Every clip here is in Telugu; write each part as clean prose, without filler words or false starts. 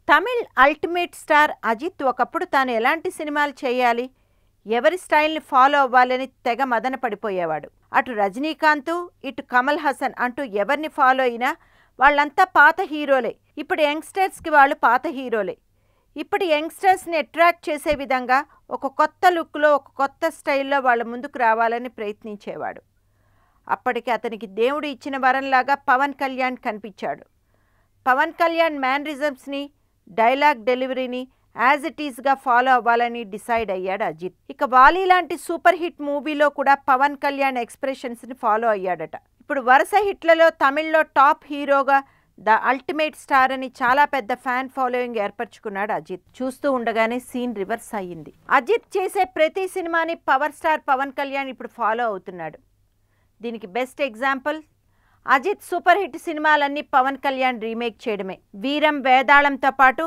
తమిళ్ అల్టిమేట్ స్టార్ అజిత్ ఒకప్పుడు తాను ఎలాంటి సినిమాలు చేయాలి, ఎవరి స్టైల్ని ఫాలో అవ్వాలని తెగ మదన పడిపోయేవాడు. అటు రజనీకాంత్, ఇటు కమల్ హాసన్ అంటూ ఎవరిని ఫాలో అయినా వాళ్ళంతా పాత హీరోలే. ఇప్పుడు యంగ్స్టర్స్కి వాళ్ళు పాత హీరోలే. ఇప్పుడు యంగ్స్టర్స్ని అట్రాక్ట్ చేసే విధంగా ఒక కొత్త లుక్లో, ఒక కొత్త స్టైల్లో వాళ్ళ ముందుకు రావాలని ప్రయత్నించేవాడు. అప్పటికి అతనికి దేవుడు ఇచ్చిన వరంలాగా పవన్ కళ్యాణ్ కనిపించాడు. పవన్ కళ్యాణ్ మ్యానరిజమ్స్ని, డైలాగ్ డెలివరీని యాజ్ ఇట్ ఈస్గా ఫాలో అవ్వాలని డిసైడ్ అయ్యాడు అజిత్. ఇక వాలి లాంటి సూపర్ హిట్ మూవీలో కూడా పవన్ కళ్యాణ్ ఎక్స్ప్రెషన్స్ని ఫాలో అయ్యాడట. ఇప్పుడు వరుస హిట్లలో తమిళ్లో టాప్ హీరోగా ద అల్టిమేట్ స్టార్ అని చాలా పెద్ద ఫ్యాన్ ఫాలోయింగ్ ఏర్పరచుకున్నాడు అజిత్. చూస్తూ ఉండగానే సీన్ రివర్స్ అయ్యింది. అజిత్ చేసే ప్రతి సినిమాని పవర్ స్టార్ పవన్ కళ్యాణ్ ఇప్పుడు ఫాలో అవుతున్నాడు. దీనికి best example Ajith super hit సినిమాలన్నీ పవన్ కళ్యాణ్ రీమేక్ చేయడమే. వీరం, వేదాళంతో పాటు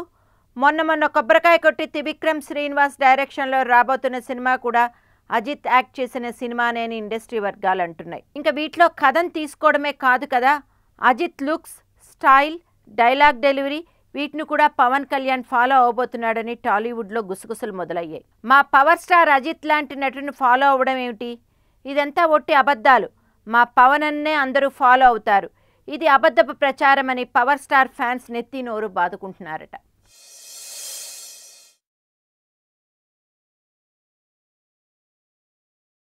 మొన్న కొబ్బరికాయ కొట్టి త్రివిక్రమ్ శ్రీనివాస్ డైరెక్షన్లో రాబోతున్న సినిమా కూడా అజిత్ యాక్ట్ చేసిన సినిమానే అని ఇండస్ట్రీ వర్గాలు అంటున్నాయి. ఇంకా వీటిలో కథను తీసుకోవడమే కాదు కదా, Ajith looks, style, dialogue delivery వీటిని కూడా పవన్ కళ్యాణ్ ఫాలో అవబోతున్నాడని టాలీవుడ్లో గుసగుసలు మొదలయ్యాయి. మా పవర్ స్టార్ అజిత్ లాంటి నటుని ఫాలో అవ్వడం ఏమిటి, ఇదంతా ఒట్టి అబద్ధాలు, మా పవన్ అన్నే అందరూ ఫాలో అవుతారు, ఇది అబద్ధపు ప్రచారం అని పవర్ స్టార్ ఫ్యాన్స్ నెత్తి నోరు బాదుకుంటున్నారట.